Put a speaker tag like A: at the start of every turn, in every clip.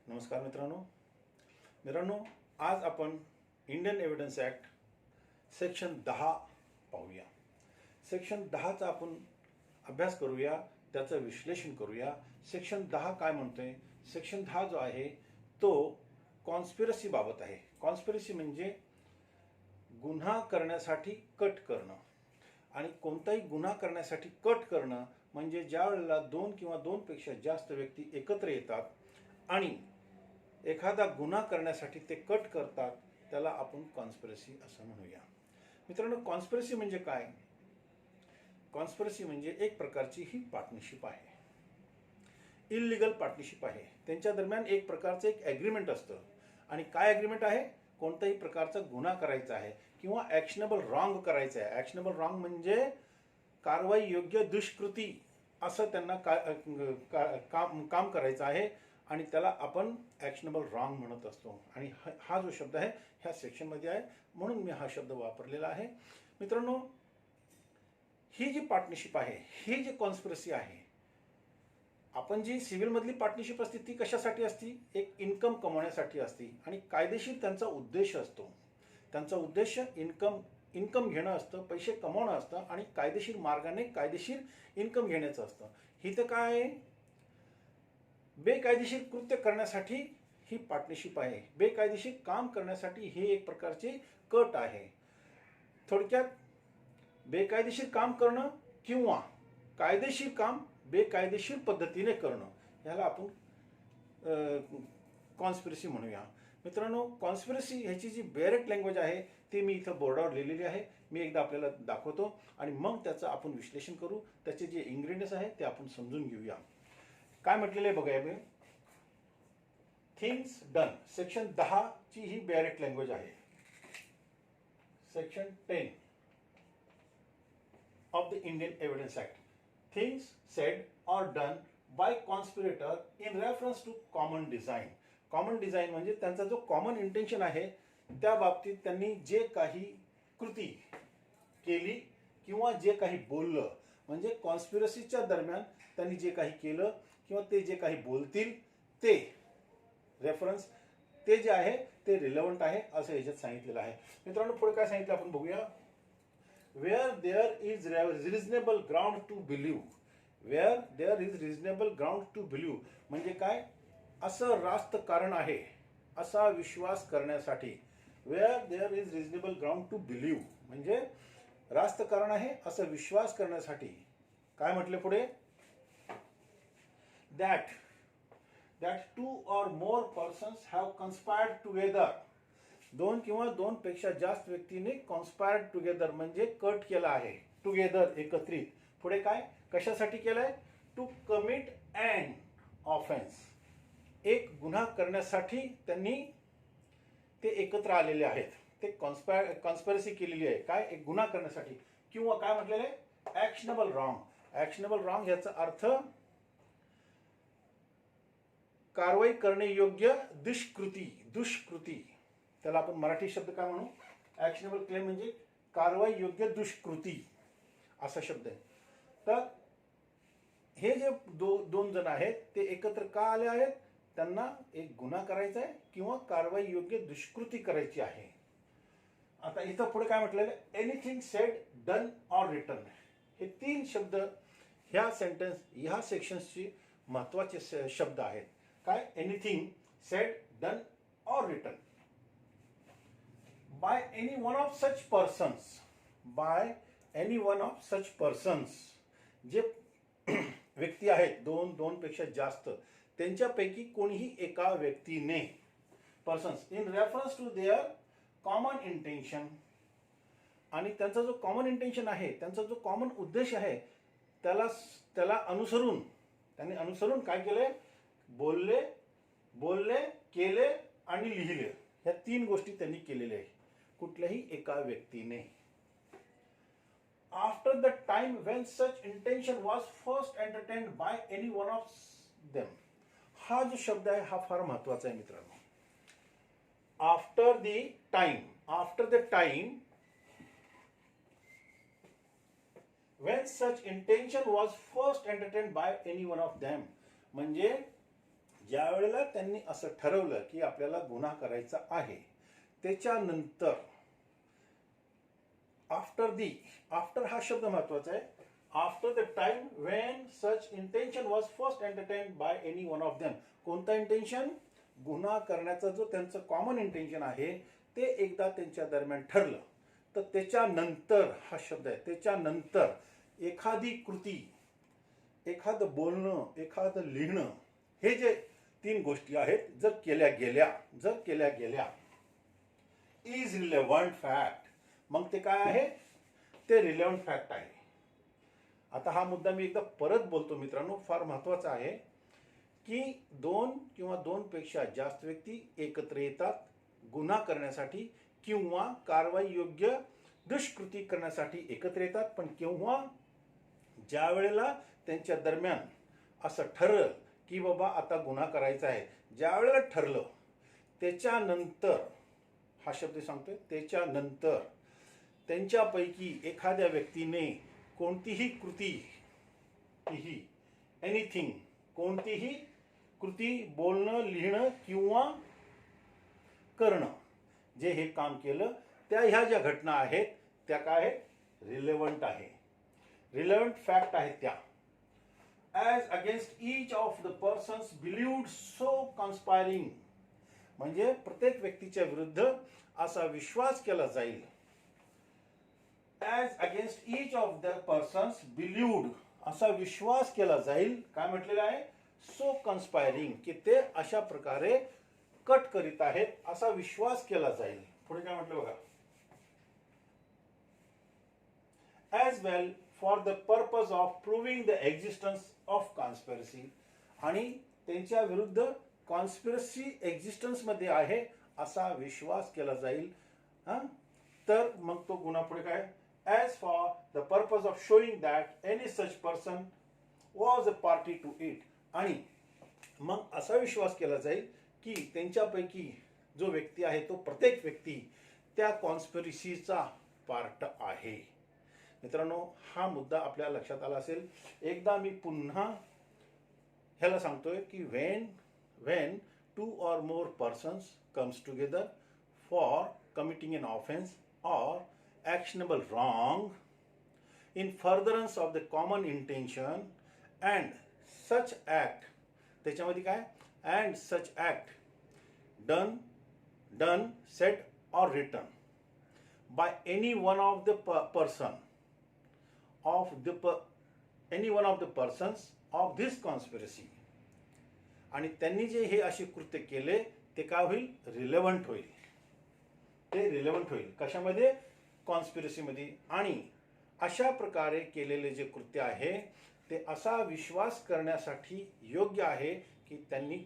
A: नमस्कार मित्रांनो, आज आपण इंडियन एव्हिडन्स ॲक्ट सेक्शन 10 पाहूया. सेक्शन 10चा आपण अभ्यास करूया, त्याचं विश्लेषण करूया. सेक्शन 10 काय म्हणतोय? सेक्शन 10 जो आहे तो कॉन्स्पिरसी बाबत आहे. कॉन्स्पिरसी म्हणजे गुन्हा करण्यासाठी कट करणं, आणि कोणताही गुन्हा करण्यासाठी कट करणं म्हणजे ज्या वेळेला दोन किंवा दोनपेक्षा जास्त व्यक्ती एकत्र येतात आणि एखादा गुन्हा करण्यासाठी ते कट करतात, त्याला आपण कॉन्स्पिरसी असं म्हणूया. मित्रांनो, कॉन्स्पिरसी म्हणजे काय? कॉन्स्पिरसी म्हणजे एक प्रकारची ही पार्टनरशिप आहे, इल्लीगल पार्टनरशिप आहे. त्यांच्या दरम्यान एक प्रकारचं एक ॲग्रीमेंट असतं. आणि काय ॲग्रीमेंट आहे? कोणत्याही प्रकारचा गुन्हा करायचा आहे किंवा ॲक्शनेबल रॉंग करायचं आहे. ॲक्शनेबल रॉंग म्हणजे कारवाई योग्य दुष्कृती असं त्यांना काम करायचं आहे, आणि त्याला आपण ॲक्शनेबल रॉंग म्हणत असतो. आणि हा जो शब्द आहे ह्या सेक्शनमध्ये आहे, म्हणून मी हा शब्द वापरलेला आहे. मित्रांनो, ही जी पार्टनरशिप आहे, ही जी कॉन्स्पिरसी आहे, आपण जी सिव्हिलमधली पार्टनरशिप असते ती कशासाठी असती? एक इन्कम कमवण्यासाठी असते, आणि कायदेशीर त्यांचा उद्देश असतो. त्यांचा उद्देश इन्कम घेणं असतं, पैसे कमवणं असतं, आणि कायदेशीर मार्गाने कायदेशीर इन्कम घेण्याचं असतं. ही तर काय आहे? बेकायदेशीर कृत्य करण्यासाठी ही पार्टनरशिप आहे. बेकायदेशीर काम करण्यासाठी हे एक प्रकारचे कट आहे. थोडक्यात बेकायदेशीर काम करणं किंवा कायदेशीर काम बेकायदेशीर पद्धतीने करणं, ह्याला आपण कॉन्स्पिरसी म्हणूया. मित्रांनो, कॉन्स्पिरसी ह्याची जी बेरेट लँग्वेज आहे ती मी इथं बोर्डावर लिहिलेली आहे. मी एकदा आपल्याला दाखवतो आणि मग त्याचं आपण विश्लेषण करू. त्याचे जे इन्ग्रेडियंट्स आहे ते आपण समजून घेऊया. काय म्हटलेलं आहे बघूया. Things done. सेक्शन 10 ची ही बेरेट लँग्वेज आहे. Section 10 of the Indian Evidence Act. Things said or done by conspirator in reference to common design. Common design म्हणजे त्यांचा जो कॉमन इंटेन्शन आहे त्या बाबतीत त्यांनी जे काही कृती केली किंवा जे काही बोललं, म्हणजे कॉन्स्पिरसीच्या दरम्यान त्यांनी जे काही केलं किंवा ते जे काही बोलतील ते रेफरन्स ते जे आहे ते रिलेव्हंट आहे असं ह्याच्यात सांगितलेलं आहे. मित्रांनो, पुढे काय सांगितलं आपण बघूया. Where there is reasonable ground to believe. Where there is reasonable ground to believe म्हणजे काय? असं रास्त कारण आहे असा विश्वास करण्यासाठी. Where there is reasonable ground to believe म्हणजे रास्त कारण आहे असं विश्वास करण्यासाठी. काय म्हटले पुढे? That two or more persons have conspired together. दोन किंवा दोनपेक्षा जास्त व्यक्तीने कॉन्स्पायर्ड टुगेदर म्हणजे कट केला आहे. टुगेदर एकत्रित. पुढे काय? कशासाठी केलंय? To commit and offence. एक गुन्हा करण्यासाठी त्यांनी ते एकत्र आलेले आहेत. ते कॉन्स्पिरसी केलेली आहे. काय? एक गुन्हा करण्यासाठी. किंवा काय म्हटलेलं आहे? Actionable wrong. ॲक्शनेबल रॉंग याचा अर्थ कारवाई करणे योग्य दुष्कृती. त्याला आपण मराठी शब्द काय म्हणू? ॲक्शनेबल क्लेम म्हणजे कारवाई योग्य दुष्कृती असा शब्द आहे. तर हे जे दोन जण आहेत ते एकत्र का आले आहेत? त्यांना एक गुन्हा करायचा आहे किंवा कारवाई योग्य दुष्कृती करायची आहे. आता इथं पुढे काय म्हटलेलं आहे? Anything said, done or written. हे तीन शब्द ह्या ह्या सेक्शन्सची महत्वाचे शब्द आहेत. काय? Anything said, done or written. by any one of such persons. जे व्यक्ती आहेत दोनपेक्षा जास्त, त्यांच्यापैकी कोणीही एका व्यक्तीने, persons, in reference to their common intention. आणि त्यांचा जो कॉमन इंटेन्शन आहे, त्यांचा जो कॉमन उद्देश आहे, त्याला अनुसरून त्यांनी अनुसरून काय केले? बोलले, केले आणि लिहिले. ह्या तीन गोष्टी त्यांनी केलेल्या आहे कुठल्याही एका व्यक्तीने. After the time when such intention was first entertained by any one of them. हा जो शब्द आहे हा फार महत्वाचा आहे मित्रांनो. After the time when such intention was first entertained by any one of them म्हणजे ज्या वेळेला त्यांनी असं ठरवलं की आपल्याला गुन्हा करायचा आहे, त्याच्यानंतर आफ्टर हा शब्द महत्वाचा आहे. After the time when such intention was first entertained by any one of them. कोणता इंटेन्शन? गुन्हा करण्याचा जो त्यांचं कॉमन इंटेन्शन आहे ते एकदा त्यांच्या दरम्यान ठरलं, तर त्याच्यानंतर हा शब्द आहे, त्याच्यानंतर एखादी कृती, एखादं बोलणं, एखादं लिहिणं, हे जे 3 गोष्टी आहेत जर केल्या गेल्या इज रिलेव्हंट फॅक्ट. मग ते काय आहे? ते रिलेव्हंट फॅक्ट आहे. आता हा मुद्दा मी एकदा परत बोलतो मित्रांनो, फार महत्वाचा आहे की 2 किंवा 2 पेक्षा जास्त व्यक्ती एकत्र येतात गुन्हा करण्यासाठी किंवा कारवाई योग्य दुष्कृती करण्यासाठी एकत्र येतात. पण केव्हा? ज्या वेळेला त्यांच्या दरम्यान असं ठरलं की बाबा आता गुन्हा करायचा आहे, ज्या वेळेला ठरलं त्याच्यानंतर, हा शब्द सांगतोय, त्याच्यानंतर त्यांच्यापैकी एखाद्या व्यक्तीने कोणतीही कृती, एनिथिंग, कोणतीही कृती, बोलणं, लिहिणं किंवा करणं, जे हे काम केलं, त्या ह्या ज्या घटना आहेत त्या काय आहेत? रिलेव्हंट आहे, रिलेव्हंट फॅक्ट आहेत त्या. As against each of the persons believed so conspiring. म्हणजे प्रत्येक व्यक्तीच्या विरुद्ध असा विश्वास केला जाईल. As against each of the persons believed, असा विश्वास केला जाईल. काय म्हटलेलं आहे? सो कन्स्पायरिंग, की ते अशा प्रकारे कट करीत आहेत असा विश्वास केला जाईल. पुढे काय म्हटलं बघा. As well for the purpose of proving the existence of conspiracy. आणि त्यांच्या विरुद्ध कॉन्स्पिरसी एक्झिस्टन्स मध्ये आहे असा विश्वास केला जाईल. तर मग तो गुन्हा पुढे काय? As for the purpose of showing that any such person was a party to it. आणि मग असा विश्वास केला जाईल की त्यांच्यापैकी जो व्यक्ती आहे तो प्रत्येक व्यक्ती त्या कॉन्स्पिरसीचा पार्ट आहे. मित्रांनो, हा मुद्दा आपल्या लक्षात आला असेल. एकदा मी पुन्हा ह्याला सांगतोय की when 2 or more persons comes together for committing an offense or actionable wrong in furtherance of the common intention and such act, त्याच्यामध्ये काय? and such act done, said or written by any one of the persons of this conspiracy. आणि त्यांनी जे हे असे कृत्य केले ते काय होईल? रिलेव्हंट होईल. ते रिलेव्हंट होईल कशामध्ये? कॉन्स्पिरसीमध्ये. आणि अशा प्रकारे केलेले जे कृत्य आहे ते असा विश्वास करण्यासाठी योग्य आहे की त्यांनी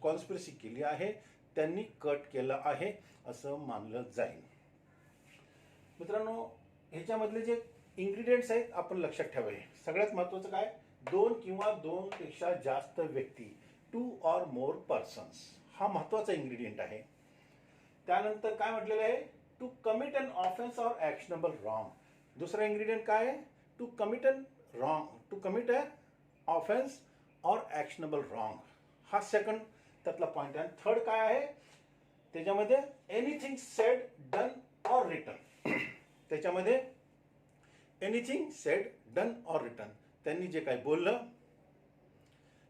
A: कॉन्स्पिरसी केली आहे, त्यांनी कट केलं आहे असं मानलं जाईल. मित्रांनो, ह्याच्यामधले जे इन्ग्रेडियंट्स आहेत आपण लक्षात ठेवावे. सगळ्यात महत्त्वाचं काय? 2 किंवा 2 पेक्षा जास्त व्यक्ती, 2 or more persons, हा महत्त्वाचा इन्ग्रेडियंट आहे. त्यानंतर काय म्हटलेलं आहे? To commit an offence or actionable wrong. दुसरा इन्ग्रेडियंट काय आहे? To commit a offence or actionable wrong, हा सेकंड त्यातला पॉईंट आहे. थर्ड काय आहे त्याच्यामध्ये? Anything said, done or written. त्याच्यामध्ये anything said, done or written, त्यांनी जे काही बोललं,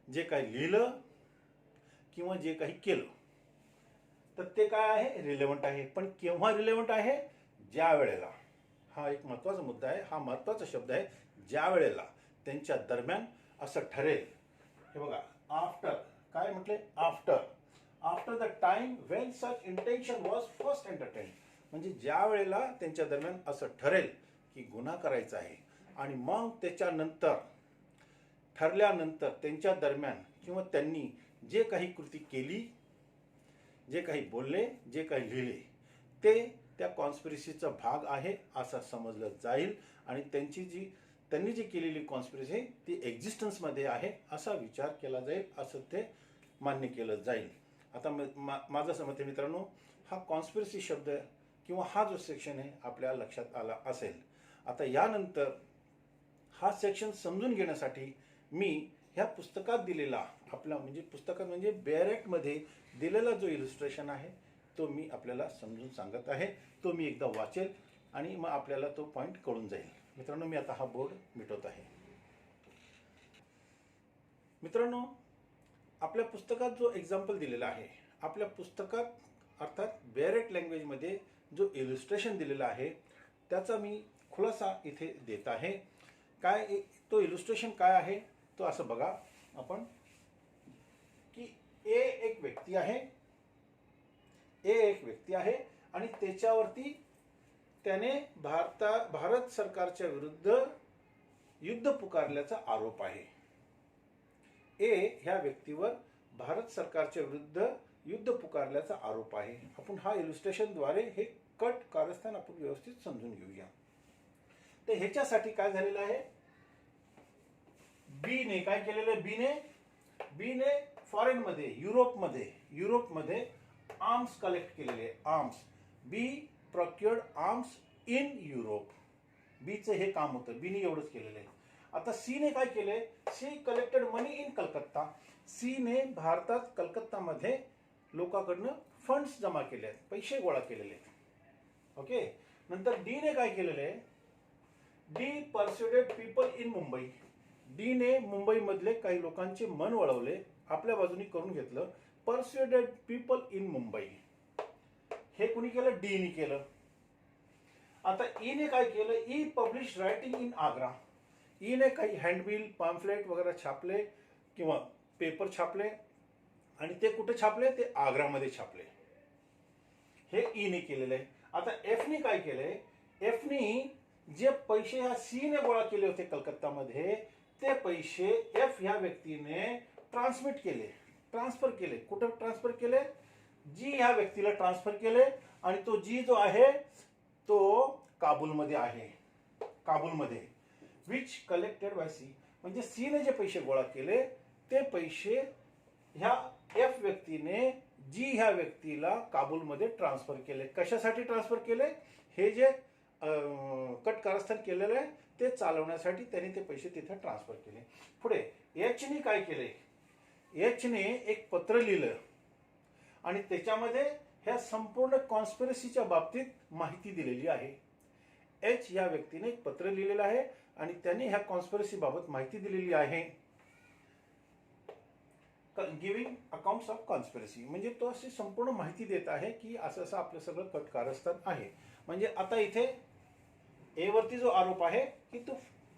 A: जे काही लिहिलं किंवा जे काही केलं तर ते काय आहे? रिलेव्हंट आहे. पण केव्हा रिलेव्हंट आहे? ज्या वेळेला, हा एक महत्त्वाचा मुद्दा आहे, हा महत्त्वाचा शब्द आहे, ज्या वेळेला त्यांच्या दरम्यान असं ठरेल. हे बघा, आफ्टर काय म्हटले? After the time when such intention was first entertained. म्हणजे ज्या वेळेला त्यांच्या दरम्यान असं ठरेल की गुन्हा करायचा आहे आणि मग त्याच्यानंतर ठरल्यानंतर त्यांच्या दरम्यान किंवा त्यांनी जे काही कृती केली, जे काही बोलले, जे काही लिहिले ते त्या कॉन्स्पिरसीचा भाग आहे असं समजलं जाईल. आणि त्यांनी जी केलेली कॉन्स्पिरसी आहे ती एक्झिस्टन्समध्ये आहे असा विचार केला जाईल, असं ते मान्य केलं जाईल. आता माझं असं मत आहे मित्रांनो, हा कॉन्स्पिरसी शब्द किंवा हा जो सेक्शन आहे आपल्या लक्षात आला असेल. आता यानंतर हा सेक्शन समजून घेण्यासाठी मी ह्या पुस्तकात दिलेला आपला म्हणजे पुस्तकात म्हणजे बॅरेटमध्ये दिलेला जो इलिस्ट्रेशन आहे तो मी आपल्याला समजून सांगत आहे. तो मी एकदा वाचेल आणि मग आपल्याला तो पॉईंट कळून जाईल. मित्रांनो, मी आता हा बोर्ड मिटवत आहे. मित्रांनो, आपल्या पुस्तकात जो एक्झाम्पल दिलेला आहे, आपल्या पुस्तकात अर्थात बॅरेट लँग्वेजमध्ये जो इलिस्ट्रेशन दिलेला आहे त्याचा मी खुलासा इथे देत आहे. काय तो इलिस्ट्रेशन काय आहे तो असं बघा आपण की ए एक व्यक्ती आहे आणि त्याच्यावरती त्याने भारत सरकारच्या विरुद्ध युद्ध पुकारल्याचा आरोप आहे. ए ह्या व्यक्तीवर भारत सरकारच्या विरुद्ध युद्ध पुकारल्याचा आरोप आहे. आपण हा इलिस्ट्रेशनद्वारे हे कट कारस्थान आपण व्यवस्थित समजून घेऊया. तर ह्याच्यासाठी काय झालेलं आहे, बीने काय केलेलं आहे, बीने फॉरेनमध्ये युरोपमध्ये आर्म्स कलेक्ट केलेले. Arms B procured arms in Europe. बीचं हे काम होतं, बीने एवढंच केलेलं आहे. आता सीने काय केले, C collected money in Calcutta. सीने भारतात कलकत्तामध्ये लोकांकडनं फंड्स जमा केले आहेत, पैसे गोळा केलेले आहेत. ओके. नंतर डीने काय केलेलं आहे, डी परस्युडेड पीपल इन मुंबई. डीने मुंबईमधले काही लोकांचे मन वळवले, आपल्या बाजूने करून घेतलं. परस्युडेड पीपल इन मुंबई हे कुणी केलं, डीने केलं. आता ईने काय केलं, E publish writing in Agra. ईने काही हँडबिल पॅम्फलेट वगैरे छापले किंवा पेपर छापले आणि ते कुठे छापले, ते आग्रामध्ये छापले. हे ईने केलेलं आहे. आता एफने काय केलंय, एफनी जे पैसे ह्या सीने गोळा केले होते कलकत्तामध्ये ते पैसे एफ ह्या व्यक्तीने ट्रान्सफर केले. कुठं ट्रान्सफर केले, जी ह्या व्यक्तीला ट्रान्सफर केले आणि तो जी जो आहे तो काबूलमध्ये आहे. काबूलमध्ये विच कलेक्टेड बाय सी. म्हणजे सीने जे पैसे गोळा केले ते पैसे ह्या एफ व्यक्तीने जी ह्या व्यक्तीला काबूलमध्ये ट्रान्सफर केले. कशासाठी ट्रान्सफर केले, हे जे कट कारस्थान केलेलं आहे ते चालवण्यासाठी त्यांनी ते पैसे तिथे ट्रान्सफर केले. पुढे एचने काय केले, एचने एक पत्र लिहिलं आणि त्याच्यामध्ये ह्या संपूर्ण कॉन्स्पिरसीच्या बाबतीत माहिती दिलेली आहे. एच या व्यक्तीने एक पत्र लिहिलेलं आहे आणि त्याने ह्या कॉन्स्पिरसी बाबत माहिती दिलेली आहे. गिव्हिंग अकाउंट्स ऑफ कॉन्स्पिरसी म्हणजे तो अशी संपूर्ण माहिती देत आहे की असं असं आपलं सगळं कट कारस्थान आहे. म्हणजे आता इथे ए वरती जो आरोप आहे की तो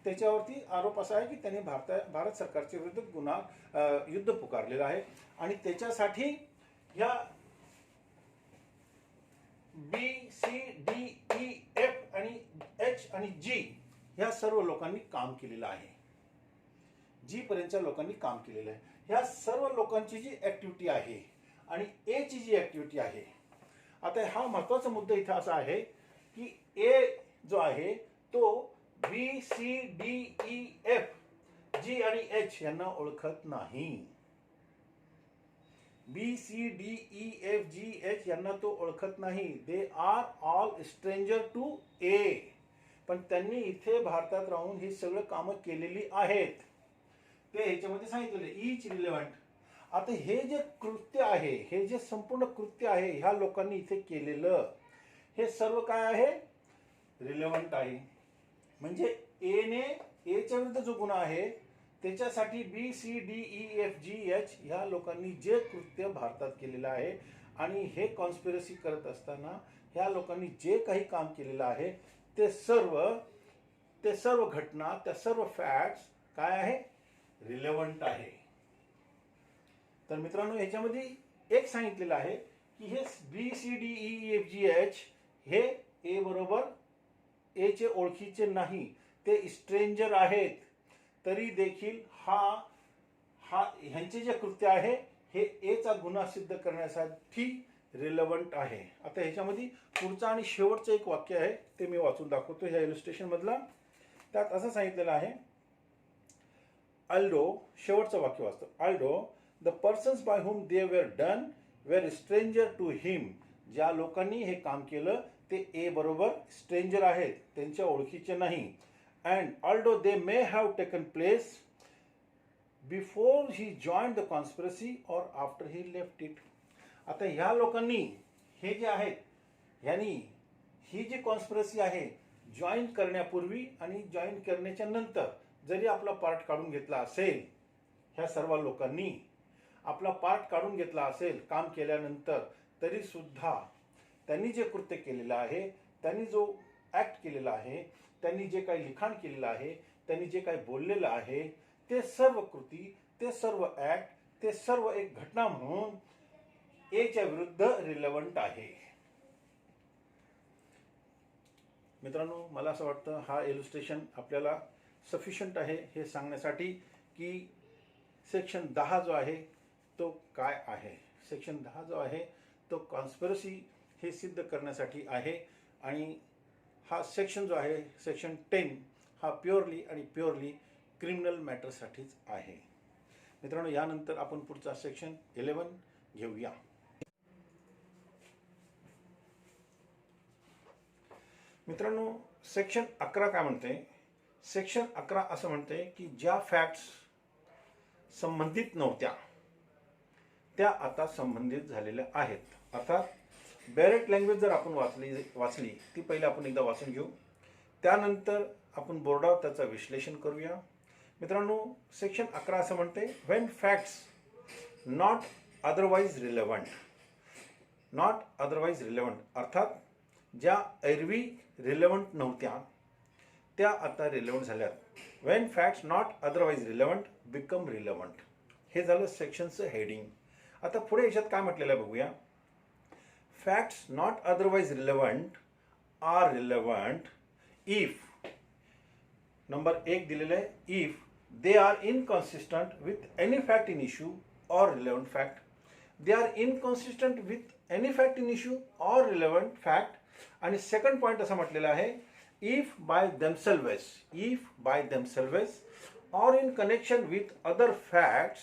A: त्याच्यावरती आरोप असा आहे की त्याने भारत सरकारच्या विरुद्ध युद्ध पुकारलेलं आहे आणि त्याच्यासाठी ह्या B C D E F आणि एच आणि जी ह्या सर्व लोकांनी काम केलेलं आहे. जी पर्यंतच्या लोकांनी काम केलेलं आहे. ह्या सर्व लोकांची जी ऍक्टिव्हिटी आहे आणि ए ची जी ऍक्टिव्हिटी आहे. आता हा महत्वाचा मुद्दा इथे असा आहे की ए जो आहे तो B C D E F G आणि एच यांना ओळखत नाही. B C D E F G H यांना तो ओळखत नाही. They are all stranger to A. पण त्यांनी इथे भारतात राहून ही सगळं कामं केलेली आहेत. ते ह्याच्यामध्ये सांगितलेलं इच रिलेव्हंट. आता हे जे कृत्य आहे, हे जे संपूर्ण कृत्य आहे ह्या लोकांनी इथे केलेलं हे सर्व काय आहे, रिलेव्हंट आहे. म्हणजे एच्या विरुद्ध जो गुन्हा आहे त्याच्यासाठी B C D E F G H ह्या लोकांनी जे कृत्य भारतात केलेलं आहे आणि हे कॉन्स्पिरसी करत असताना ह्या लोकांनी जे काही काम केलेलं आहे ते सर्व घटना, त्या सर्व फॅक्ट्स काय आहे, रिलेव्हंट आहे. तर मित्रांनो, ह्याच्यामध्ये एक सांगितलेलं आहे की हे B C D E F G H हे ए बरोबर ए चे ओळखीचे नाही, ते स्ट्रेंजर आहेत. तरी देखील ह्यांचे जे कृत्य आहे हे ए चा गुन्हा सिद्ध करण्यासाठी रिलेव्हंट आहे. आता ह्याच्यामध्ये पुढचं आणि शेवटचं एक वाक्य आहे ते मी वाचून दाखवतो ह्या इलिस्ट्रेशन मधला. त्यात असं सांगितलेलं आहे, अल्डो, शेवटचं वाक्य वाचतो. Also the persons by whom they were done were stranger to him. ज्या लोकांनी हे काम केलं ते ए बरोबर स्ट्रेंजर आहेत, त्यांच्या ओळखीचे नाही. And also they may have taken place before he join the conspiracy और आफ्टर ही लेफ्ट इट. आता ह्या लोकांनी हे जे आहेत ह्यांनी ही जी कॉन्स्पिरसी आहे जॉईन करण्यापूर्वी आणि जॉईन करण्याच्या नंतर जरी आपला पार्ट काढून घेतला असेल, ह्या सर्व लोकांनी आपला पार्ट काढून घेतला असेल काम केल्यानंतर, तरी सुद्धा त्यांनी जे कृत्य केलेलं आहे, त्यांनी जो ॲक्ट केलेला आहे, त्यांनी जे काही लिखाण केलेलं आहे, त्यांनी जे काही बोललेलं आहे, ते सर्व कृती, ते सर्व ॲक्ट, ते सर्व एक घटना म्हणून एच्या विरुद्ध रिलेव्हंट आहे. मित्रांनो, मला असं वाटतं हा इलुस्ट्रेशन आपल्याला सफिशियंट आहे हे सांगण्यासाठी की सेक्शन 10 जो आहे तो काय आहे. सेक्शन 10 जो आहे तो कॉन्स्पिरसी हे सिद्ध करण्यासाठी आहे आणि हा सेक्शन जो आहे सेक्शन 10 हा प्युअरली आणि प्युअरली क्रिमिनल मॅटरसाठीच आहे. मित्रांनो, यानंतर आपण पुढचा सेक्शन 11 घेऊया. मित्रांनो, सेक्शन 11 काय म्हणते? सेक्शन 11 असं म्हणते की ज्या फॅक्ट्स संबंधित नव्हत्या त्या आता संबंधित झालेल्या आहेत. अर्थात बॅरेट लँग्वेज जर आपण वाचली ती पहिले आपण एकदा वाचून घेऊ, त्यानंतर आपण बोर्डावर त्याचं विश्लेषण करूया. मित्रांनो, सेक्शन 11 असं म्हणते when facts not otherwise relevant. Not otherwise relevant अर्थात ज्या एरवी रिलेव्हंट नव्हत्या त्या आता रिलेव्हंट झाल्यात. When facts not otherwise relevant become relevant. हे झालं सेक्शनचं हेडिंग. आता पुढे याच्यात काय म्हटलेलं आहे बघूया. Facts not otherwise relevant are relevant if, number 1 दिलेलं आहे, if they are inconsistent with any fact in issue और relevant fact. They are inconsistent with any fact in issue और रिलेव्हंट फॅक्ट. आणि सेकंड पॉईंट असं म्हटलेलं आहे if by themselves or in connection with other facts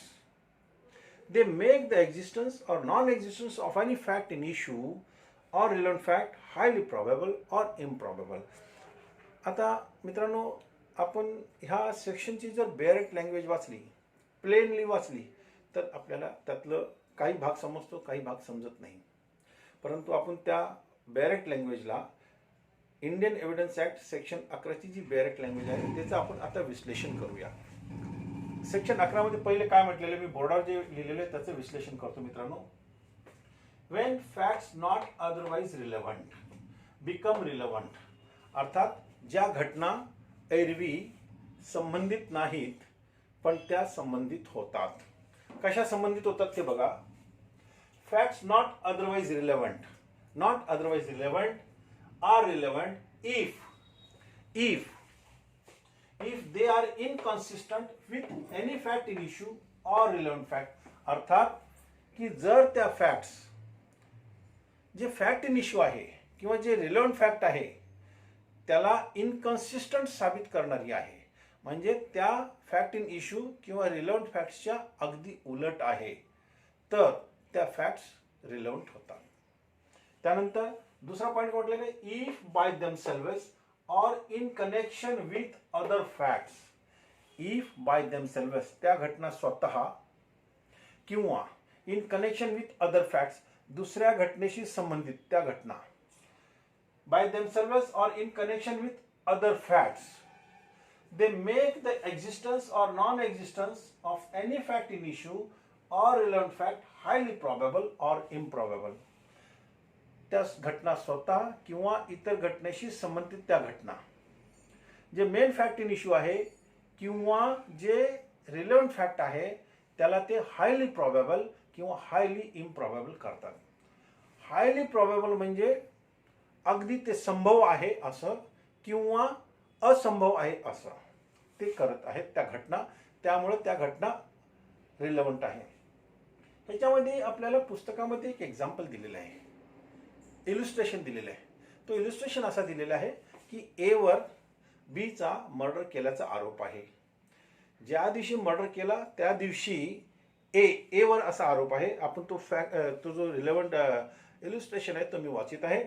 A: they make the existence or non-existence of any fact in issue or relevant fact highly probable or improbable. आता मित्रांनो, आपण ह्या सेक्शनची जर बॅरेट लँग्वेज वाचली, प्लेनली वाचली, तर आपल्याला त्यातलं काही भाग समजतो, काही भाग समजत नाही. परंतु आपण त्या बॅरेट लँग्वेजला इंडियन एव्हिडन्स ॲक्ट सेक्शन 11ची जी बॅरेट लँग्वेज आहे त्याचं आपण आता विश्लेषण करूया. सेक्शन 11 मध्ये पहिले काय म्हटलेलं मी बोर्डावर जे लिहिलेलं आहे त्याचं विश्लेषण करतो. मित्रांनो, when facts not otherwise relevant become relevant अर्थात ज्या घटना एरवी संबंधित नाहीत पण त्या संबंधित होतात. कशा संबंधित होतात ते बघा. Facts not otherwise relevant are relevant if they are inconsistent with any fact in issue or relevant fact. अर्थात की जर त्या फॅक्ट्स जे फॅक्ट इन इश्यू आहे किंवा जे रिलेव्हंट फॅक्ट आहे त्याला इनकन्सिस्टंट साबित करणारी आहे, म्हणजे त्या फॅक्ट इन इश्यू किंवा रिलेव्हंट फॅक्ट्सच्या अगदी उलट आहे, तर त्या फॅक्ट्स रिलेव्हंट होतात. त्यानंतर दूसरा पॉइंट म्हटलेला आहे इफ बाय देमसेल्व्स और in connection with other facts. If by themselves त्या घटना स्वतः किंवा in connection with other facts दुसऱ्या घटनेशी संबंधित त्या घटना. बाय देमसेल्व्स और in connection with other facts they make the existence और non existence of any fact in issue और रिलेव्हंट फॅक्ट हायली प्रॉबेबल और इम्प्रॉबेबल. त्या घटना स्वतः किंवा इतर घटनेशी संबंधित त्या घटना जे मेन फॅक्ट इन इश्यू आहे किंवा जे रिलेव्हंट फॅक्ट आहे त्याला ते हायली प्रॉबेबल किंवा हायली इम्प्रॉबेबल करतात. हायली प्रॉबेबल म्हणजे अगदी ते संभव आहे असं किंवा असंभव आहे असं ते करत आहेत त्या घटना, त्यामुळे त्या घटना रिलेव्हंट आहे. ह्याच्यामध्ये आपल्याला पुस्तकामध्ये एक एक्झाम्पल दिलेलं आहे, इलुस्ट्रेशन दिलेलं आहे. तो इलुस्ट्रेशन असा दिलेला आहे की ए वर बीचा मर्डर केल्याचा आरोप आहे. ज्या दिवशी मर्डर केला त्या दिवशी ए वर असा आरोप आहे. आपण तो जो रिलेव्हंट इलुस्ट्रेशन आहे तो मी वाचित आहे.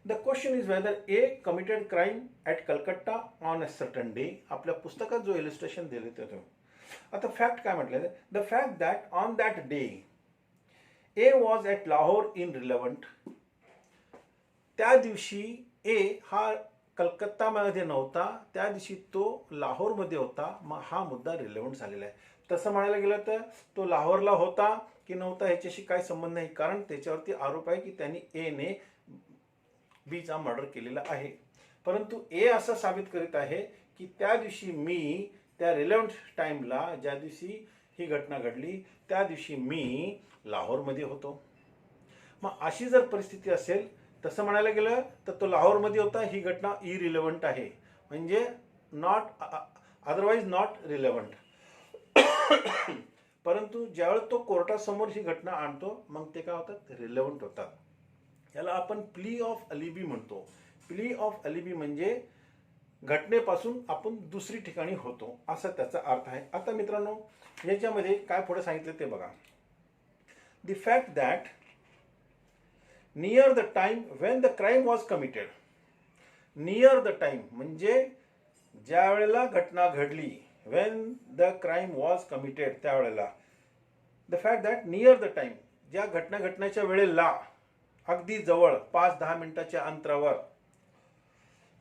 A: The question is whether A committed crime at Calcutta on a certain day. आपल्या पुस्तकात जो इलुस्ट्रेशन दिले होते आता फॅक्ट काय म्हटलेलं आहे, the fact that on that day A was at Lahore in relevant. त्या दिवशी ए हा कलकत्तामध्ये नव्हता, त्या दिवशी तो लाहोरमध्ये होता. मग हा मुद्दा रिलेव्हंट झालेला आहे. तसं म्हणायला गेलं तर तो लाहोरला होता की नव्हता ह्याच्याशी काही संबंध नाही, कारण त्याच्यावरती आरोप आहे की त्यांनी एने बीचा मर्डर केलेला आहे. परंतु ए असं साबित करीत आहे की त्या दिवशी मी त्या रिलेव्हंट टाईमला, ज्या दिवशी ही घटना घडली त्या दिवशी मी लाहोरमध्ये होतो. मग अशी जर परिस्थिती असेल, तसं म्हणायला गेलं तर तो लाहोरमध्ये होता, ही घटना इरिलेव्हंट आहे, म्हणजे नॉट अदरवाईज नॉट रिलेव्हंट. परंतु ज्यावेळेस तो कोर्टासमोर ही घटना आणतो मग ते काय होतात, रिलेव्हंट होतात. याला आपण प्ली ऑफ अलिबी म्हणतो. प्ली ऑफ अलिबी म्हणजे घटनेपासून आपण दुसरी ठिकाणी होतो असा त्याचा अर्थ आहे. आता मित्रांनो याच्यामध्ये काय पुढे सांगितलं ते बघा. The fact that near the time when the crime was committed. Near the time म्हणजे ज्या वेळेला घटना घडली, when the crime was committed त्यावेळेला. The fact that near the time, ज्या घटना घटनेच्या वेळेला अगदी जवळ 5-10 मिनिटाच्या अंतरावर,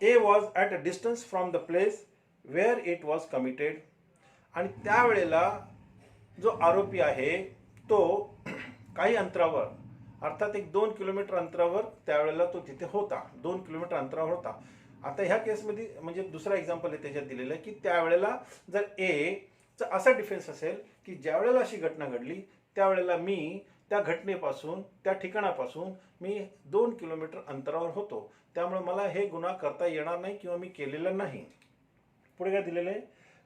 A: A was at a distance from the place where it was committed. आणि त्यावेळेला जो आरोपी आहे तो काही अंतरावर, अर्थात एक 2 किलोमीटर अंतरावर त्यावेळेला तो तिथे होता, 2 किलोमीटर अंतरावर होता. आता ह्या केसमध्ये म्हणजे दुसरा एक्झाम्पल आहे त्याच्यात दिलेलं आहे की त्यावेळेला जर एचा असा डिफेन्स असेल की ज्या वेळेला अशी घटना घडली त्यावेळेला मी त्या घटनेपासून, त्या ठिकाणापासून मी 2 किलोमीटर अंतरावर होतो, त्यामुळे मला हे गुन्हा करता येणार नाही किंवा मी केलेलं नाही. पुढे काय दिलेलं आहे,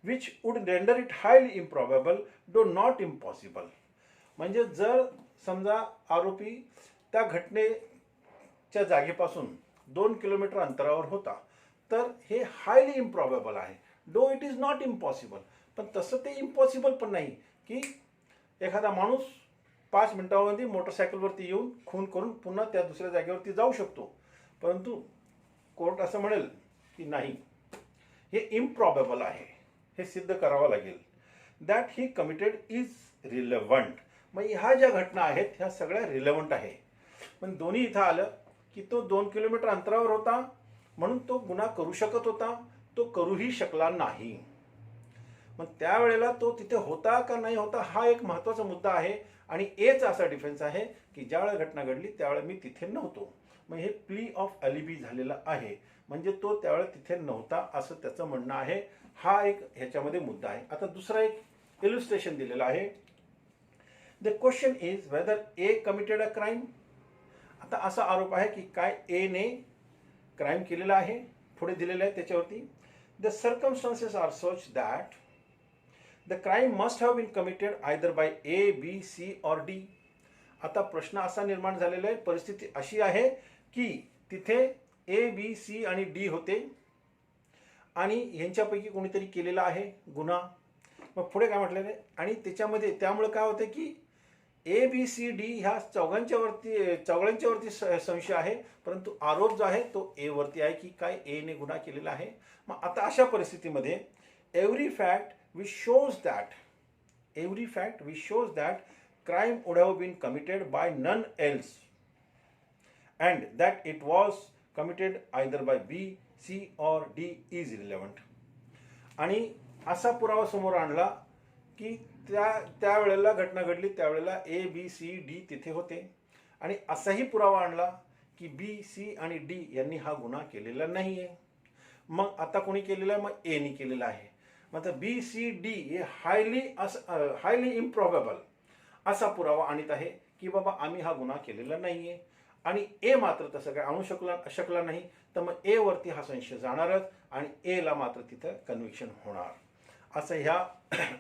A: which would render it highly improbable do not impossible. म्हणजे जर समजा आरोपी त्या घटनेच्या जागेपासून 2 किलोमीटर अंतरावर होता तर हे हायली इम्प्रॉबेबल आहे. डो इट इज नॉट इम्पॉसिबल, पण तसं ते इम्पॉसिबल पण नाही की एखादा माणूस 5 मिनिटांमध्ये मोटरसायकलवरती येऊन खून करून पुन्हा त्या दुसऱ्या जागेवरती जाऊ शकतो. परंतु कोर्ट असं म्हणेल की नाही, हे इम्प्रॉबेबल आहे, हे सिद्ध करावं लागेल. That he committed is relevant. मग ह्या ज्या घटना आहेत ह्या सगळ्या रिलेव्हंट आहे. पण दोन्ही इथं आलं की तो 2 किलोमीटर अंतरावर होता म्हणून तो गुन्हा करू शकत होता, तो करूही शकला नाही. मग त्यावेळेला तो तिथे होता का नाही होता हा एक महत्त्वाचा मुद्दा आहे. आणि एचा असा डिफेन्स आहे की ज्यावेळेला घटना घडली त्यावेळेला मी तिथे नव्हतो. मग हे प्ली ऑफ अलिबी झालेलं आहे, म्हणजे तो त्यावेळेला तिथे नव्हता असं त्याचं म्हणणं आहे. हा एक ह्याच्यामध्ये मुद्दा आहे. आता दुसरा एक इल्युस्ट्रेशन दिलेलं आहे. The question is whether A committed a crime. आता असा आरोप आहे की काय एने क्राईम केलेला आहे. पुढे दिलेलं आहे त्याच्यावरती, the circumstances are such that the crime must have been committed either by A, B, C or D. आता प्रश्न असा निर्माण झालेला आहे, परिस्थिती अशी आहे की तिथे ए, बी, सी आणि डी होते आणि यांच्यापैकी कोणीतरी केलेला आहे गुन्हा. मग पुढे काय म्हटलेलं आहे, आणि त्याच्यामध्ये त्यामुळे काय होतं की ए, बी, सी, डी ह्या चौघांच्यावरती संशय आहे, परंतु आरोप जो आहे तो ए वरती आहे की काय एने गुन्हा केलेला आहे. मग आता अशा परिस्थितीमध्ये every fact which shows that crime would have been committed by none else and that it was committed either by B, C or D is relevant. आणि असा पुरावा समोर आणला की त्यावेळेला घटना घडली त्यावेळेला ए, बी, सी, डी तिथे होते, आणि असाही पुरावा आणला की बी, सी आणि डी यांनी हा गुन्हा केलेला नाही आहे. मग आता कोणी केलेला आहे, मग एनी केलेला आहे. मग आता बी, सी, डी हे हायली इम्प्रॉबेबल असा पुरावा आणत आहे की बाबा आम्ही हा गुन्हा केलेला नाहीये, आणि ए मात्र तसं काय आणू शकला नाही. तर मग ए वरती हा संशय जाणारच आणि ए ला मात्र तिथं कन्व्हिक्शन होणार, असं ह्या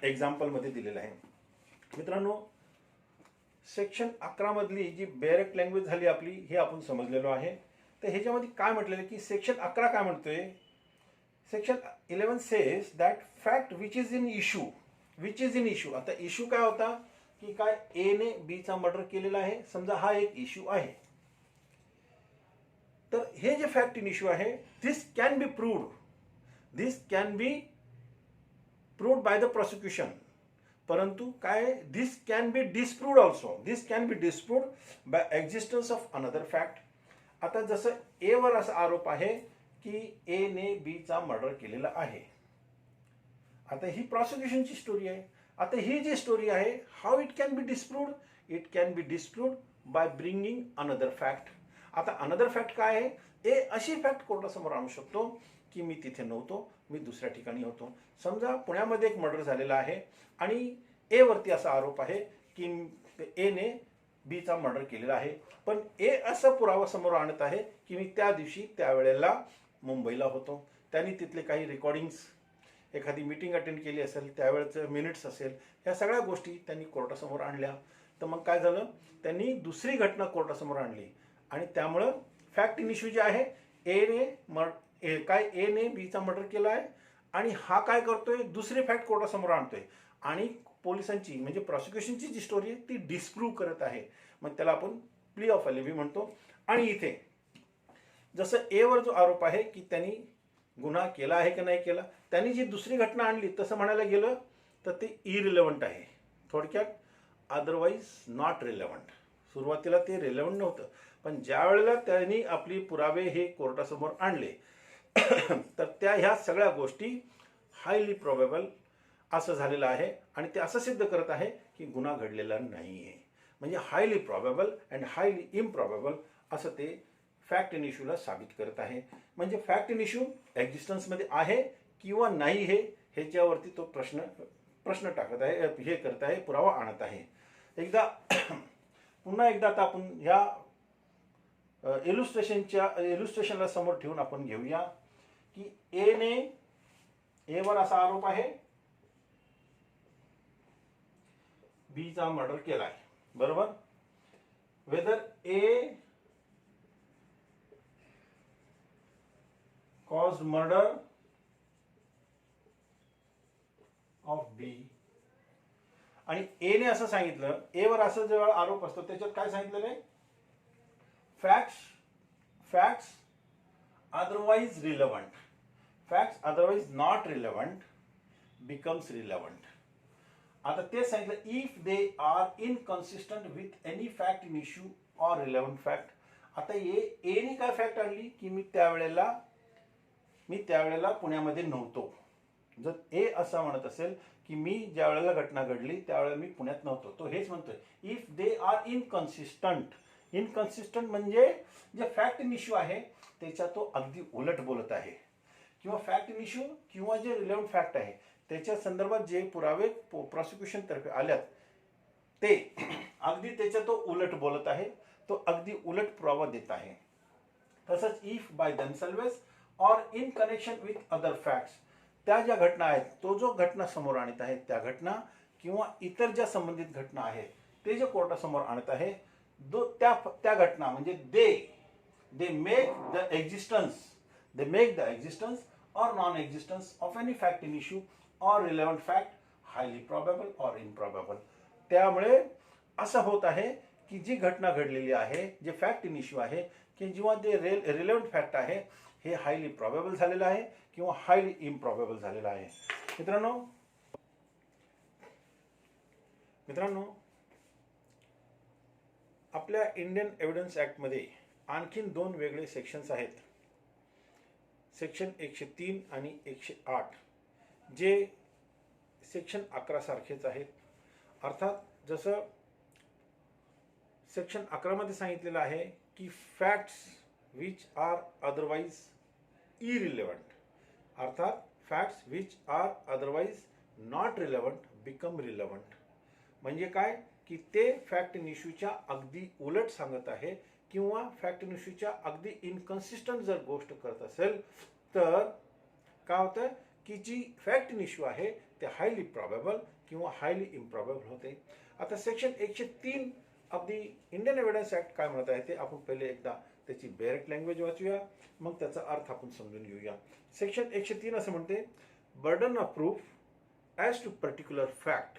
A: एक्झाम्पलमध्ये दिलेलं आहे. मित्रांनो, सेक्शन 11 मधली जी बेरेक्ट लँग्वेज झाली आपली हे आपण समजलेलो आहे. तर ह्याच्यामध्ये काय म्हटलेलं की सेक्शन 11 काय म्हणतोय, section 11 says that fact which is in issue. आता इश्यू काय होता की काय ए ने बीचा मर्डर केलेला आहे, समजा हा एक इश्यू आहे. तर हे जे फॅक्ट इन इश्यू आहे this can be proved by the prosecution. परंतु काय, this can be disproved also, this can be disproved by existence of another fact. आता जसं ए वर असा आरोप आहे की ए ने बी चा मर्डर केलेला आहे. आता ही प्रॉसिक्युशनची स्टोरी आहे. आता ही जी स्टोरी आहे, how it can be disproved, it can be disproved by bringing another fact. आता अनदर फॅक्ट काय आहे, ए अशी फॅक्ट कोर्टासमोर आणू शकतो की मी तिथे नव्हतो, मी दुसऱ्या ठिकाणी होतो. समजा पुण्यामध्ये एक मर्डर झालेला आहे आणि ए वरती असा आरोप आहे की ए ने बी चा मर्डर केलेला आहे, पण ए असा पुरावा समोर आणत आहे की मी त्या दिवशी त्यावेळेला मुंबईला होतो. त्यांनी तिथले काही रेकॉर्डिंग्स, एखादी मीटिंग अटेंड केली असेल त्यावेळेचं मिनिट्स असेल, ह्या सगळ्या गोष्टी त्यांनी कोर्टासमोर आणल्या. तर मग काय झालं, त्यांनी दुसरी घटना कोर्टासमोर आणली आणि त्यामुळं फॅक्ट इन इश्यू जे आहे, ए ने बीचा मर्डर केला आहे आणि हा काय करतोय, दुसरी फॅक्ट कोर्टासमोर आणतोय आणि पोलिसांची म्हणजे प्रॉसिक्युशनची जी स्टोरी आहे ती डिस्प्रूव्ह करत आहे. मग त्याला आपण प्ली ऑफ अलिबी म्हणतो. आणि इथे जसं ए वर जो आरोप आहे की त्यांनी गुन्हा केला आहे की नाही केला, त्यांनी जी दुसरी घटना आणली तसं म्हणायला गेलं तर ते इरिलेव्हंट आहे. थोडक्यात अदरवाईज नॉट रिलेव्हंट. सुरुवातीला ते रिलेव्हंट नव्हतं, पण ज्या वेळेला त्यांनी आपली पुरावे हे कोर्टासमोर आणले तर त्या ह्या सगळ्या गोष्टी हायली प्रोबेबल असं झालेलं आहे आणि ते असं सिद्ध करत आहे की गुन्हा घडलेला नाही आहे. म्हणजे highly probable and highly improbable असं ते फॅक्ट इन इश्यूला साबित करत आहे. म्हणजे फॅक्ट इन इश्यू एक्झिस्टन्समध्ये आहे किंवा नाही हे ह्याच्यावरती तो प्रश्न टाकत आहे, हे करत आहे, पुरावा आणत आहे. पुन्हा एकदा आता आपण ह्या इलुस्ट्रेशनला समोर ठेवून आपण घेऊया की ए वर असा आरोप आहे बी चा मर्डर केलाय, बरोबर. Whether A caused murder of B. आणि ए ने असं सांगितलं, ए वर असं जेव्हा आरोप असतो त्याच्यात काय सांगितलं नाही, facts otherwise relevant, facts otherwise not relevant becomes relevant. आता ते सांगितलं if they are inconsistent with any fact in issue or relevant fact. आता ए ने काय फॅक्ट आणली की मी त्यावेळेला पुण्यामध्ये नव्हतो. जर ए असं म्हणत असेल की मी ज्या वेळेला घटना घडली त्यावेळेला मी पुण्यात नव्हतो, तो हेच म्हणतोय इफ दे आर इनकन्सिस्टंट. इनकन्सिस्टंट म्हणजे जे फॅक्ट इन इश्यू आहे त्याच्या तो अगदी उलट बोलत आहे, किंवा फॅक्ट इन इश्यू किंवा जे रिलेव्हंट फॅक्ट आहे त्याच्या संदर्भात जे पुरावे प्रॉसिक्युशन तर्फे आल्यात ते अगदी त्याच्या तो उलट बोलत आहे, तो अगदी उलट पुरावा देत आहे. तसंच if bye themselves or in connection with other facts, त्या ज्या घटना आहेत, तो जो घटना समोर आणत आहे त्या घटना किंवा इतर ज्या संबंधित घटना आहेत ते जे कोर्टासमोर आणत आहे, त्या घटना म्हणजे दे make the existence or non-existence of any fact in issue or relevant fact highly probable or improbable. त्यामुळे असं होत आहे की जी घटना घडलेली आहे, जे फॅक्ट इन इश्यू आहे की जेव्हा ते रिलेव्हंट फॅक्ट आहे हे हायली प्रॉबेबल झालेलं आहे किंवा हायली इम्प्रॉबेबल झालेलं आहे. मित्रांनो आपल्या इंडियन एव्हिडन्स ॲक्टमध्ये आणखीन 2 वेगळे सेक्शन्स आहेत, सेक्शन 103 आणि 108, जे सेक्शन 11 सारखेच आहेत. अर्थात जसं सेक्शन 11 मध्ये सांगितलेलं आहे की facts which are otherwise irrelevant, अर्थात facts which are otherwise not relevant become relevant. म्हणजे काय की ते फॅक्ट इन इश्यूच्या अगदी उलट सांगत आहे किंवा फॅक्ट इन इश्यूच्या अगदी इनकन्सिस्टंट जर गोष्ट करत असेल तर काय होतं की जी फॅक्ट इन इश्यू आहे ते हायली प्रॉबेबल किंवा हायली इम्प्रॉबेबल होते. आता section 103 of the Indian evidence act काय म्हणत आहे ते आपण पहिले एकदा त्याची डायरेक्ट लँग्वेज वाचूया, मग त्याचा अर्थ आपण समजून घेऊया. सेक्शन 103 असं म्हणते, burden of proof as to particular fact.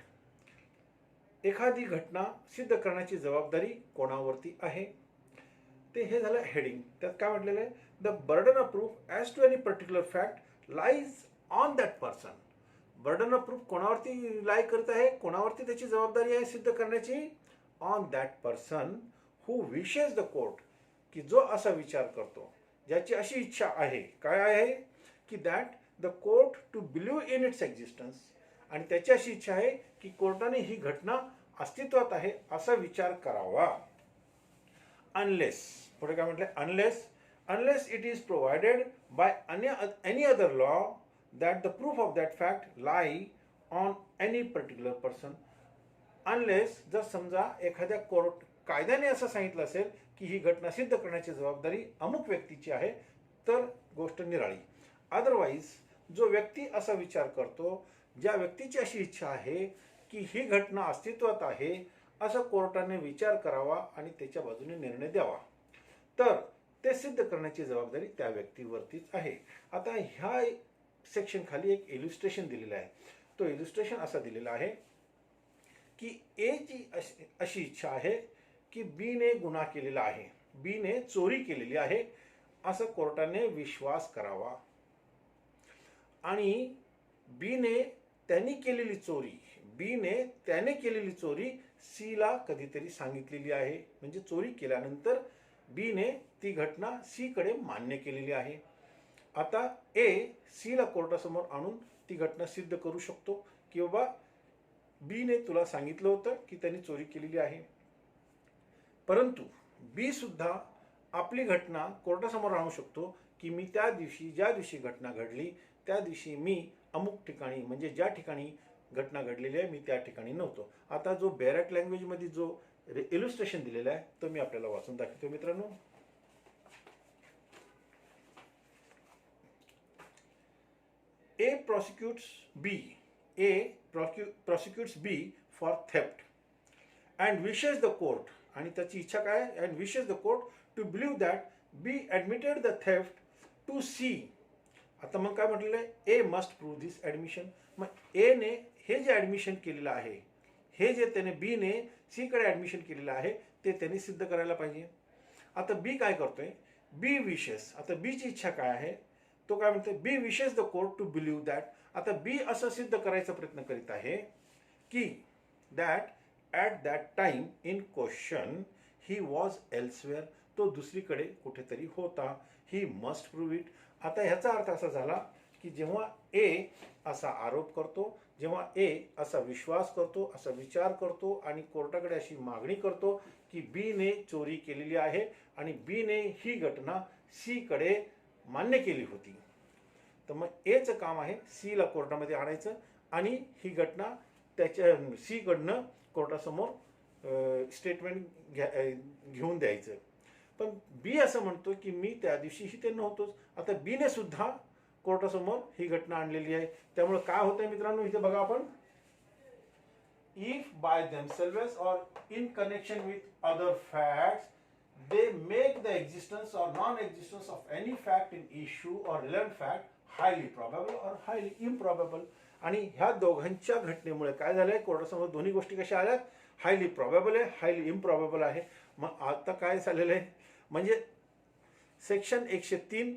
A: एखादी घटना सिद्ध करण्याची जबाबदारी कोणावरती आहे ते हे झालं हेडिंग. त्यात काय म्हटलेलं आहे, the burden of proof as to any particular fact lies on that person. Burden of proof कोणावरती लाय करत आहे, कोणावरती त्याची जबाबदारी आहे सिद्ध करण्याची? On that person who wishes the court, की जो असा विचार करतो, ज्याची अशी इच्छा आहे, काय आहे की that the court to believe in its existence, आणि त्याची अशी इच्छा आहे की कोर्टाने ही घटना अस्तित्वात आहे असा विचार करावा. अनलेस, पुढे काय म्हटलंय, unless it is provided by any other law that the proof of that fact lie on any particular person. Unless, जर समजा एखाद्या कोर्ट कायद्याने असं सांगितलं असेल की ही घटना सिद्ध करण्याची जबाबदारी अमुक व्यक्तीची आहे, तर गोष्ट निराळी. अदरवाईज जो व्यक्ती असा विचार करतो, ज्या व्यक्तीची अशी इच्छा आहे की ही घटना अस्तित्वात आहे असं कोर्टाने विचार करावा आणि त्याच्या बाजूने निर्णय द्यावा, तर ते सिद्ध करण्याची जबाबदारी त्या व्यक्तीवरतीच आहे. आता ह्या सेक्शन खाली एक इल्युस्ट्रेशन दिलेलं आहे. तो इल्युस्ट्रेशन असा दिलेला आहे की ए ची अशी इच्छा आहे की बी ने गुन्हा केलेला आहे, बी ने चोरी केलेली आहे असं कोर्टाने विश्वास करावा, आणि बी ने त्याने केलेली चोरी सी ला कधीतरी सांगितलेली आहे, म्हणजे चोरी केल्यानंतर बी ने ती घटना सी कडे मान्य केलेली आहे. आता ए सी ला कोर्टासमोर आणून ती घटना सिद्ध करू शकतो की बाबा बी ने तुला सांगितलं होतं की त्यांनी चोरी केलेली आहे, परंतु बी सुद्धा आपली घटना कोर्टासमोर आणू शकतो की मी त्या दिवशी, ज्या दिवशी घटना घडली त्या दिवशी मी अमुक ठिकाणी, म्हणजे ज्या ठिकाणी घटना घडलेली आहे मी त्या ठिकाणी नव्हतो. आता जो बॅरॅक लँग्वेजमध्ये जो इल्युस्ट्रेशन दिलेला आहे तो मी आपल्याला वाचून दाखवतो मित्रांनो. A prosecutes B for theft and wishes the court, आणि त्याची इच्छा काय, and wishes the court to believe that B admitted the theft to C. आता मग काय म्हटलेलं आहे, A must prove this admission. मग A ने हे जे ऍडमिशन केलेलं आहे, हे जे त्याने B ने C कडे ऍडमिशन केलेलं आहे ते त्यांनी सिद्ध करायला पाहिजे. आता B काय करतोय, B विशेस, आता B ची इच्छा काय आहे, तो काय म्हणतो, B wishes the court to believe that. आता बी असं सिद्ध करायचा प्रयत्न करीत आहे की that at that time in question he was elsewhere, तो दुसरीकडे कुठेतरी होता. He must prove it. आता ह्याचा अर्थ असा झाला की जेव्हा ए असा आरोप करतो, जेव्हा ए असा विश्वास करतो, असा विचार करतो आणि कोर्टाकडे अशी मागणी करतो की बी ने चोरी केलेली आहे आणि बी ने ही घटना सी कडे मान्य केली होती, तर मग एचं काम आहे सी ला कोर्टामध्ये आणायचं आणि ही घटना त्याच्या सी कडनं कोर्टासमोर स्टेटमेंट घेऊन द्यायचं. पण बी असं म्हणतो की मी त्या दिवशीही ते नव्हतोच. आता बी ने सुद्धा कोर्टासमोर ही घटना आणलेली आहे. त्यामुळे काय होतंय मित्रांनो, इथे बघा आपण, इफ बाय देमसेल्व्स और in connection with other facts they make the existence or non-existence of any fact in issue or relevant fact highly probable or highly improbable. आणि ह्या दोघांच्या घटनेमुळे काय झालंय, कोर्टासमोर दोन्ही गोष्टी कशा आल्यात, हायली प्रॉबेबल आहे, हायली इम्प्रॉबेबल आहे. मग आता काय झालेलं आहे, म्हणजे सेक्शन 103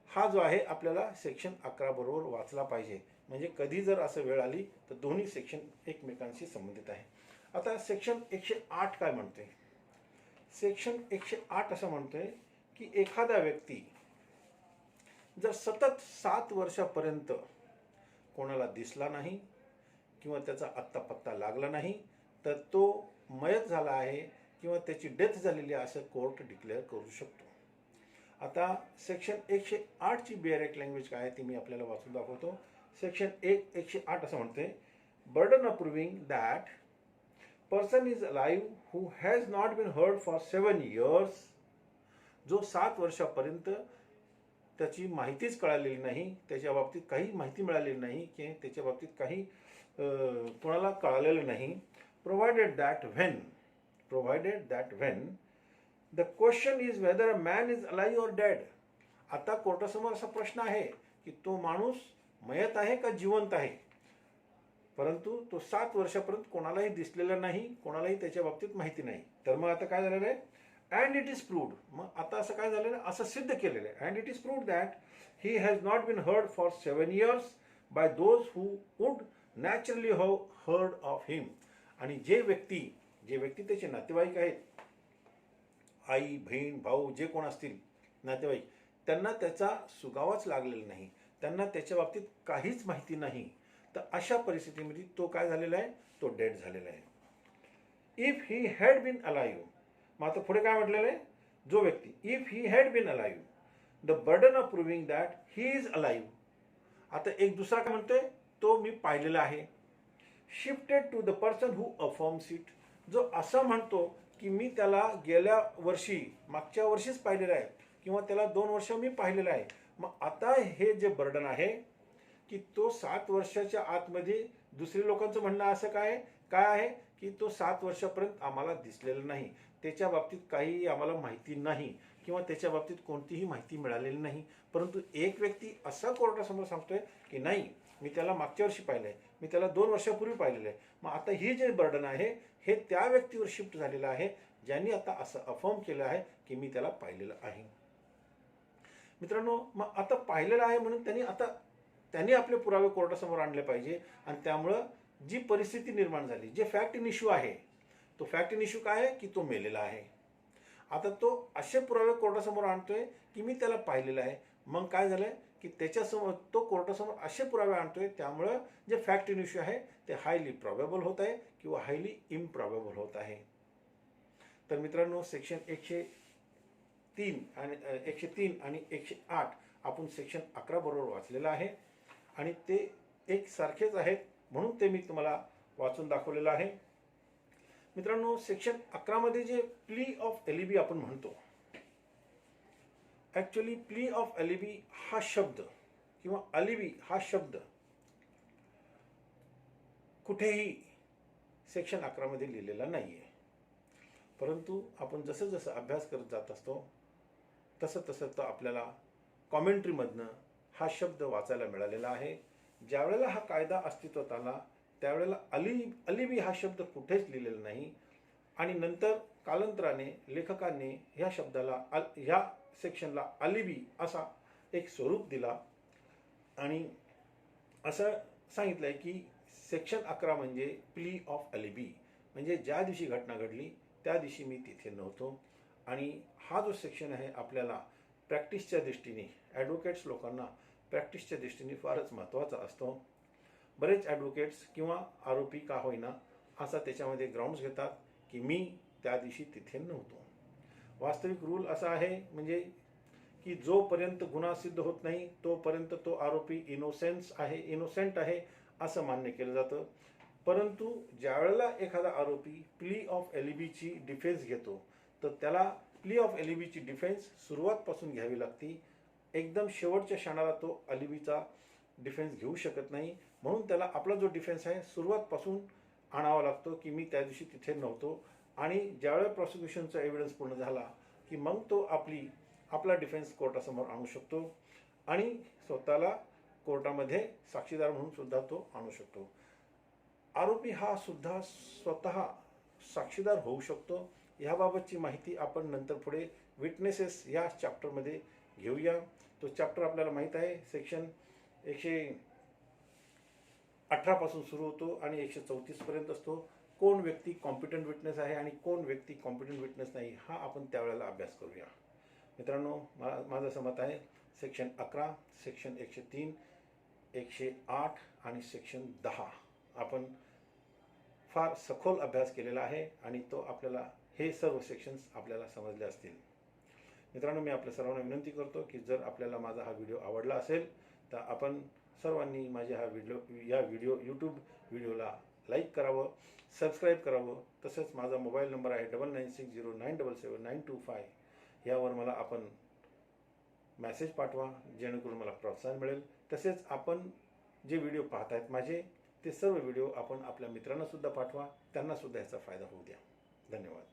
A: हा जो आहे आपल्याला सेक्शन 11 बरोबर वाचला पाहिजे, म्हणजे कधी जर असं वेळ आली तर दोन्ही सेक्शन एकमेकांशी संबंधित आहे. आता सेक्शन 108 काय म्हणते, सेक्शन 108 असं म्हणतोय की एखादा व्यक्ती जर सतत 7 वर्षापर्यंत कोणाला दिसला नाही किंवा त्याचा अत्ता पत्ता लागला नाही तर तो मयत झाला आहे किंवा त्याची डेथ झालेली आहे असं कोर्ट डिक्लेअर करू शकतो. आता सेक्शन 108 ची बॅरॅक लँग्वेज काय आहे ती मी आपल्याला वाचून दाखवतो. सेक्शन 108 असं म्हणते, burden of proving that person is alive who has not been heard for 7 years, जो 7 वर्षापर्यंत त्याची माहितीच कळालेली नाही, त्याच्या बाबतीत काही माहिती मिळालेली नाही की त्याच्या बाबतीत काही कोणाला कळालेलं नाही. provided that when the question is whether a man is alive or dead. आता कोर्टासमोर असा प्रश्न आहे की तो माणूस मयत आहे का जिवंत आहे, परंतु तो 7 वर्षापर्यंत कोणालाही दिसलेला नाही, कोणालाही त्याच्या बाबतीत माहिती नाही. तर मग आता काय झालेलं आहे, अँड इट इज प्रूव्ड. मग आता असं काय झालेलं आहे, असं सिद्ध केलेलं आहे, and it is proved that he has not been heard for 7 years. By those who would naturally have heard of him. आणि जे व्यक्ती त्याचे नातेवाईक आहेत, आई बहीण भाऊ जे कोण असतील नातेवाईक, त्यांना त्याचा सुगावाच लागलेला नाही, त्यांना त्याच्या बाबतीत काहीच माहिती नाही, तर अशा परिस्थितीमध्ये तो काय झालेला आहे, तो डेड झालेला आहे. If he had been alive, मग आता पुढे काय म्हटलेलं आहे, जो व्यक्ती if he had been alive the burden of proving that he is alive. आता एक दुसरा काय म्हणतोय, तो मी पाहिलेला आहे. Shifted to the person who affirms it, जो असं म्हणतो की मी त्याला गेल्या वर्षी मागच्या वर्षीच पाहिलेलं आहे किंवा त्याला 2 वर्ष मी पाहिलेलं आहे. मग आता हे जे बर्डन आहे की तो 7 वर्षाच्या आतमध्ये दुसऱ्या लोकांचं म्हणणं असं काय आहे की तो 7 वर्षापर्यंत आम्हाला दिसलेला नाही, त्याच्या बाबतीत काही आम्हाला माहिती नाही किंवा त्याच्या बाबतीत कोणतीही माहिती मिळालेली नाही. परंतु एक व्यक्ती असा कोर्टासमोर सांगतोय की नाही, मी त्याला मागच्या वर्षी पाहिलं आहे, मी त्याला 2 वर्षापूर्वी पाहिलेलं आहे. मग आता ही जे बर्डन आहे हे त्या व्यक्तीवर शिफ्ट झालेलं आहे ज्यांनी आता असं अफर्म केलं आहे की मी त्याला पाहिलेलं आहे. मित्रांनो, मग आता पाहिलेलं आहे म्हणून त्यांनी आपले पुरावे कोर्टासमोर आणले पाहिजे. आणि त्यामुळं जी परिस्थिती निर्माण झाली, जे फॅक्ट इन इश्यू आहे, तो फॅक्ट इन इश्यू काय आहे की तो मेलेला आहे. आता तो असे पुरावे कोर्टासमोर आणतोय की मी त्याला पाहिलेलं आहे. मग काय झालंय की त्याच्यासमोर तो कोर्टासमोर असे पुरावे आणतोय, त्यामुळं जे फॅक्ट इन इश्यू आहे ते हायली प्रॉबेबल होत आहे किंवा हायली इम्प्रॉबेबल होत आहे. तर मित्रांनो, सेक्शन 103 आणि 108 आपण सेक्शन 11 बरोबर वाचलेलं आहे आणि ते एक सारखेच आहेत म्हणून ते मी तुम्हाला वाचून दाखवलेलं आहे. मित्रांनो, सेक्शन 11 मध्ये जे प्ली ऑफ एलिबी आपण म्हणतो, ॲक्च्युली प्ली ऑफ एलिबी हा शब्द किंवा अलिबी हा शब्द कुठेही सेक्शन 11 मध्ये लिहिलेला नाही आहे. परंतु आपण जसं जसं अभ्यास करत जात असतो तसं तर आपल्याला कॉमेंट्रीमधनं हा शब्द वाचायला मिळालेला आहे. ज्यावेळेला हा कायदा अस्तित्वात आला त्यावेळेला अलिबी हा शब्द कुठेच लिहिलेला नाही आणि नंतर कालांतराने लेखकांनी ह्या शब्दाला ह्या सेक्शनला अलिबी असा एक स्वरूप दिला आणि असं सांगितलंय की सेक्शन 11 म्हणजे प्ली ऑफ अलिबी, म्हणजे ज्या दिवशी घटना घडली त्या दिवशी मी तिथे नव्हतो. आणि हा जो सेक्शन आहे आपल्याला प्रॅक्टिसच्या दृष्टीने, ॲडव्होकेट्स लोकांना प्रॅक्टिसच्या दृष्टीने फारच महत्त्वाचा असतो. बरेच ॲडव्होकेट्स किंवा आरोपी का होईना असा त्याच्यामध्ये ग्राउंड्स घेतात की मी त्या दिवशी तिथे नव्हतो. वास्तविक रूल असा आहे म्हणजे की जोपर्यंत गुन्हा सिद्ध होत नाही तोपर्यंत तो आरोपी इनोसेंट आहे असं मान्य केलं जातं. परंतु ज्यावेळेला एखादा आरोपी प्ली ऑफ एलिबीची डिफेन्स घेतो तर त्याला प्ली ऑफ एलिबीची डिफेन्स सुरुवातपासून घ्यावी लागते. एकदम शेवटच्या क्षणाला तो अलिबीचा डिफेन्स घेऊ शकत नाही. म्हणून त्याला आपला जो डिफेन्स आहे सुरुवातपासून आणावा लागतो की मी त्या दिवशी तिथे नव्हतो. आणि ज्यावेळेला प्रॉसिक्युशनचा एव्हिडन्स पूर्ण झाला की मग तो आपला डिफेन्स कोर्टासमोर आणू शकतो आणि स्वतःला कोर्टामध्ये साक्षीदार म्हणून सुद्धा तो आणू शकतो. आरोपी हा सुद्धा स्वतः साक्षीदार होऊ शकतो. ह्याबाबतची माहिती आपण नंतर पुढे विटनेसेस या चॅप्टरमध्ये घेऊया. तो चॅप्टर आपल्याला माहीत आहे, सेक्शन 118 पासून सुरू होतो आणि 134 पर्यंत असतो. कोण व्यक्ती कॉम्पिटंट विटनेस आहे आणि कोण व्यक्ती कॉम्पिटंट विटनेस नाही हा आपण त्यावेळेला अभ्यास करूया. मित्रांनो, माझं असं मत आहे सेक्शन 11, सेक्शन 103, 108 आणि सेक्शन 10 आपण फार सखोल अभ्यास केलेला आहे आणि तो आपल्याला हे सर्व सेक्शन्स आपल्याला समजले असतील. मित्रांनो, मी आपल्या सर्वांना विनंती करतो की जर आपल्याला माझा हा व्हिडिओ आवडला असेल तर आपण सर्वांनी माझ्या यूट्यूब व्हिडिओला लाईक करावं, सबस्क्राईब करावं. तसंच माझा मोबाईल नंबर आहे 9960977925. यावर मला आपण मेसेज पाठवा जेणेकरून मला प्रोत्साहन मिळेल. तसेच आपण जे व्हिडिओ पाहत आहेत माझे ते सर्व व्हिडिओ आपण आपल्या मित्रांना सुद्धा पाठवा, त्यांना सुद्धा याचा फायदा होऊ द्या. धन्यवाद.